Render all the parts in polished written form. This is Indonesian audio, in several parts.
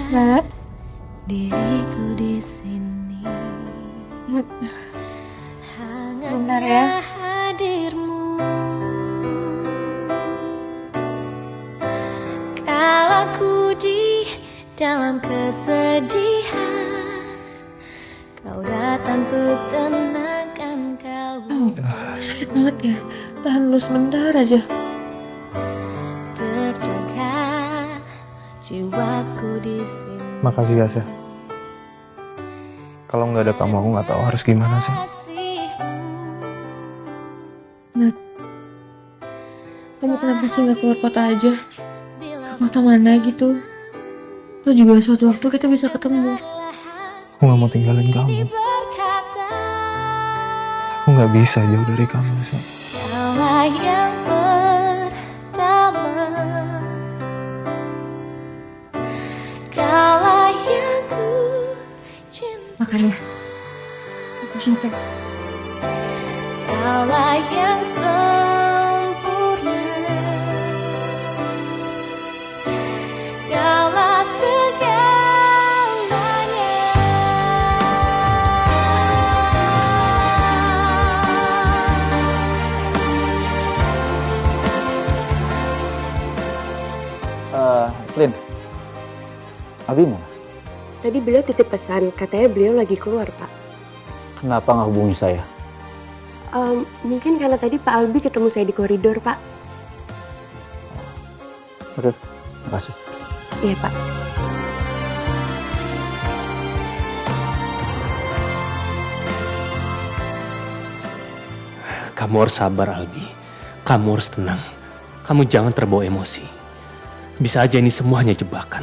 Nat, Diriku di sini bentar ya. hadirmu. Kalau ku di dalam kesedihan, kau datang untuk tenangkan kalbu. Sakit banget ya. Tahan lu sebentar aja. Terjaga jiwaku di sini. Makasih ya, Sel. Kalau nggak ada kamu, aku nggak tahu harus gimana sih. Nat, kamu kenapa sih nggak keluar kota aja? Ke kota mana gitu? Tuh juga suatu waktu kita bisa ketemu. Aku nggak mau tinggalin kamu. Aku nggak bisa jauh dari kamu, Sel. Kaulah yang pertama, kaulah yang ku cinta, Makanya, aku cinta. kaulah yang sempurna, kaulah segalanya. Flynn, Abi mana? Tadi beliau titip pesan, katanya beliau lagi keluar, Pak. Kenapa nggak hubungi saya? Mungkin karena tadi Pak Albi ketemu saya di koridor, Pak. Oke, makasih. Iya, Pak. Kamu harus sabar, Albi. Kamu harus tenang. Kamu jangan terbawa emosi. Bisa aja ini semua hanya jebakan.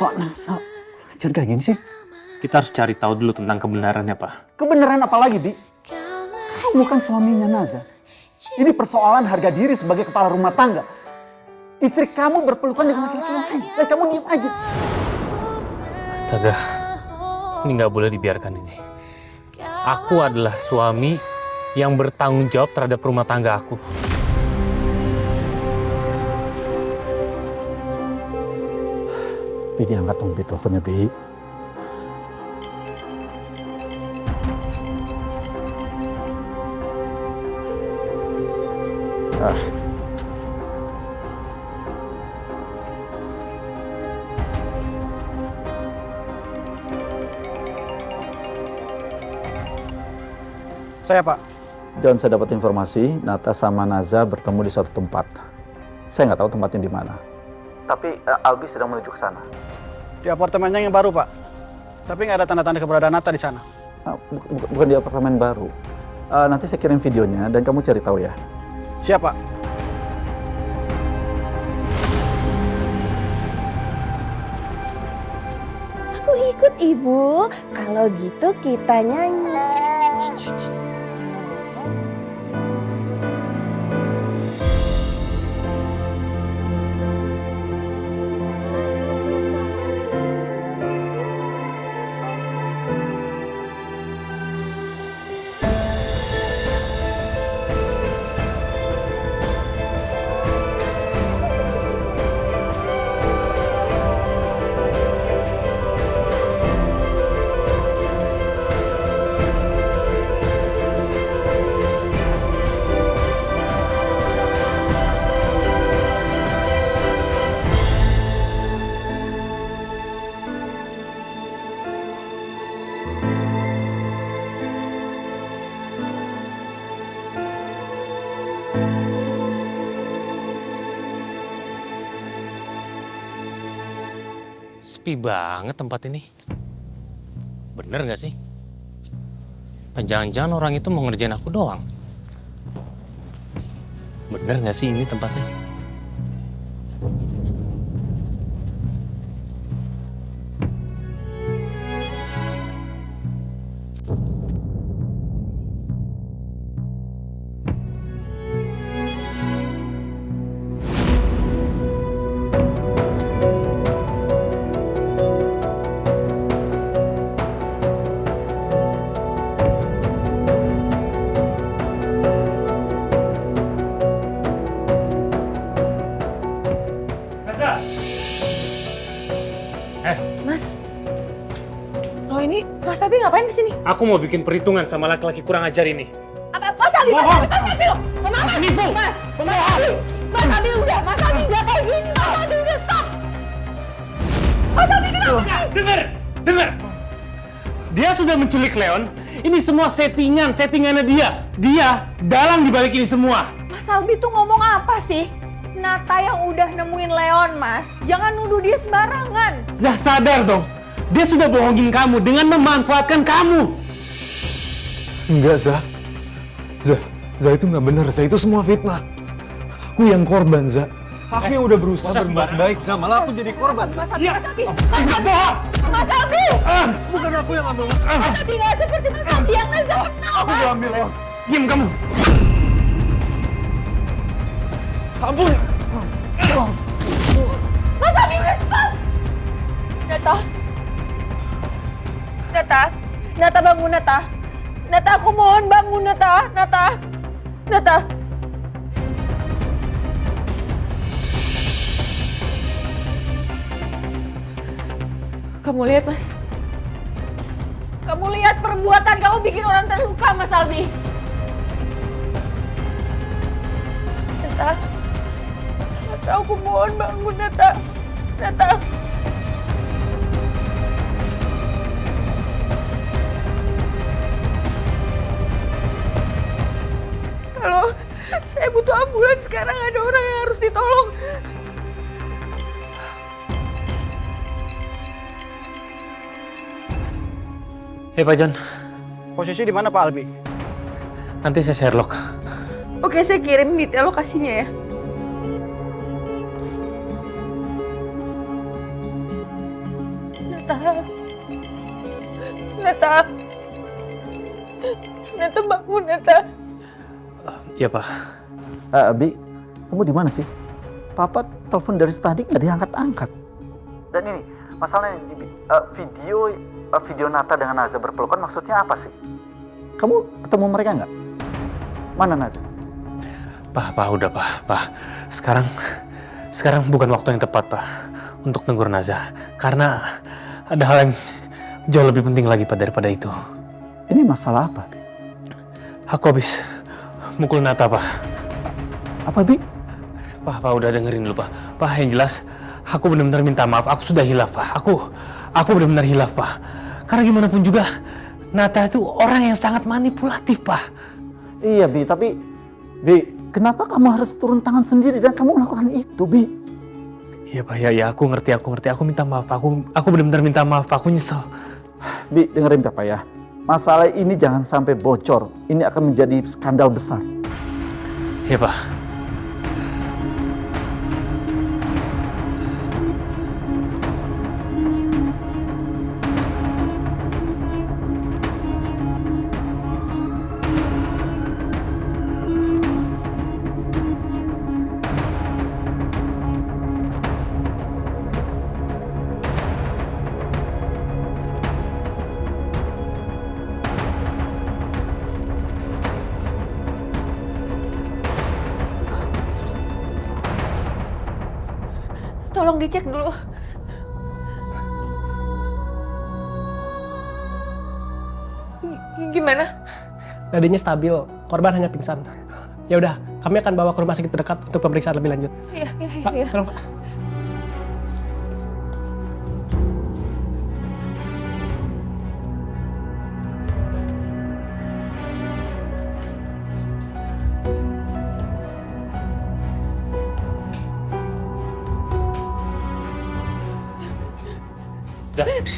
Kok Nasa ngajar kayak gini sih? Kita harus cari tahu dulu tentang kebenarannya, Pak. Kebenaran apa lagi, Bi? Kamu bukan suaminya Naza. Ini persoalan harga diri sebagai kepala rumah tangga. Istri kamu berpelukan dengan laki-laki lain dan kamu diam aja. Astaga, ini nggak boleh dibiarkan ini. Aku adalah suami yang bertanggung jawab terhadap rumah tangga aku. Bi, diangkat dong, Bi, teleponnya, Bi. Saya, Pak. John, saya dapat informasi Nata sama Naza bertemu di suatu tempat. Saya nggak tahu tempatnya di mana. Tapi Albi sedang menuju ke sana. Di apartemennya yang baru, Pak. Tapi nggak ada tanda-tanda keberadaan Nata di sana. Bukan di apartemen baru. Nanti saya kirim videonya dan kamu cari tahu ya. Siap, Pak. Aku ikut, Ibu. Kalau gitu kita nyanyi. Sepi banget tempat ini. Bener nggak sih? Jangan-jangan orang itu mau ngerjain aku doang. Bener nggak sih ini tempatnya? Mas Abi ngapain di sini? Aku mau bikin perhitungan sama laki-laki kurang ajar ini. Apa? Mas Abi, Mas Abi lo. Mas Abi, Mas Abi udah, Mas Abi nggak kayak gini, Mas Abi udah stop. Mas Abi kenapa? Dengar. Dia sudah menculik Leon. Ini semua settingannya dia. Dia dalang dibalik ini semua. Mas Albi tuh ngomong apa sih? Nata yang udah nemuin Leon, Mas. Jangan nuduh dia sembarangan. Zah, sadar dong. Dia sudah bohongin kamu dengan memanfaatkan kamu. Enggak, Zah. Zah itu nggak benar, Zah. Itu semua fitnah. Aku yang korban, Zah. Aku yang udah berusaha berbuat baik, Zah. Malah aku jadi korban, Zah. Mas Albi. Mas Albi. Bukan aku yang ambil. Mas Albi nggak seperti Mas Albi yang Naza kenal, Aku Mas. gak ambil, Leon. Diam kamu. Ampun. Mas Albi udah stop. Nata bangun, Nata. Nata, aku mohon bangun, Nata. Nata. Kamu lihat, Mas? Kamu lihat perbuatan kamu bikin orang terluka, Mas Albi. Nata, aku mohon bangun, Nata. Halo, saya butuh ambulans sekarang, ada orang yang harus ditolong. Hei Pak John, Posisi di mana Pak Albi? nanti saya share log. Oke, saya kirim detail lokasinya ya. Nata bangun, Nata. Iya Pak. Bi, kamu di mana sih? Papa telepon dari tadi nggak diangkat-angkat. Dan ini masalahnya video Nata dengan Naza berpelukan maksudnya apa sih? Kamu ketemu mereka nggak? Mana Naza? Pak, udah Pak. Sekarang bukan waktu yang tepat Pak untuk negur Naza. Karena ada hal yang jauh lebih penting lagi Pak daripada itu. Ini masalah apa? Aku habis mukul Nata Pak. Apa Bi? Pak, udah dengerin dulu Pak. Pak, yang jelas aku benar-benar minta maaf. Aku sudah hilaf Pak. Aku benar-benar hilaf Pak. Karena gimana pun juga Nata itu orang yang sangat manipulatif Pak. Iya Bi, tapi Bi, kenapa kamu harus turun tangan sendiri dan kamu melakukan itu Bi? Iya Pak, ya aku ngerti. Aku minta maaf Pak. Aku benar-benar minta maaf Pak. Aku nyesel. Bi, dengerin Papa ya. Masalah ini jangan sampai bocor. Ini akan menjadi skandal besar. Iya Pak. Tolong dicek dulu. Gimana? Nadinya stabil, korban hanya pingsan. Ya udah, kami akan bawa ke rumah sakit terdekat untuk pemeriksaan lebih lanjut. Iya. Pak, tolong Pak.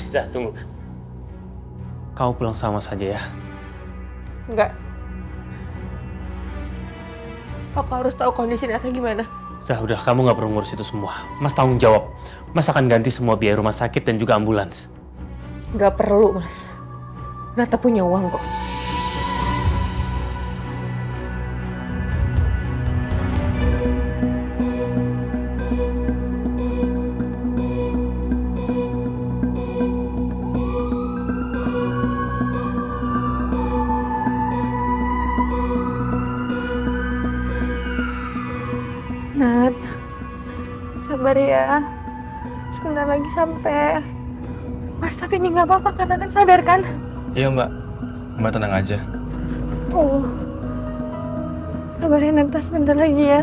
Zah, tunggu. Kau pulang sama saja ya. Enggak. Aku harus tahu kondisi Nata gimana. Zah, udah kamu nggak perlu ngurus itu semua. Mas tanggung jawab. Mas akan ganti semua biaya rumah sakit dan juga ambulans. Nggak perlu, Mas. Nata punya uang kok. Nat, sabar ya. Sebentar lagi sampai. Mas, tapi ini nggak apa-apa kan? Nathan sadar kan? Iya mbak, mbak tenang aja. Oh, sabar ya Nata, sebentar lagi ya.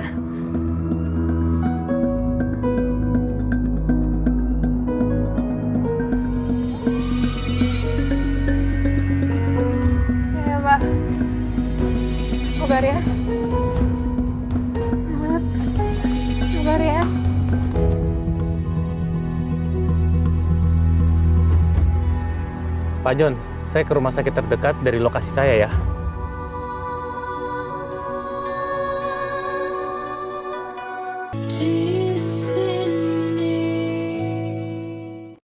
Ya Mbak, sabar ya. Sabar ya. Pak John, saya ke rumah sakit terdekat dari lokasi saya ya.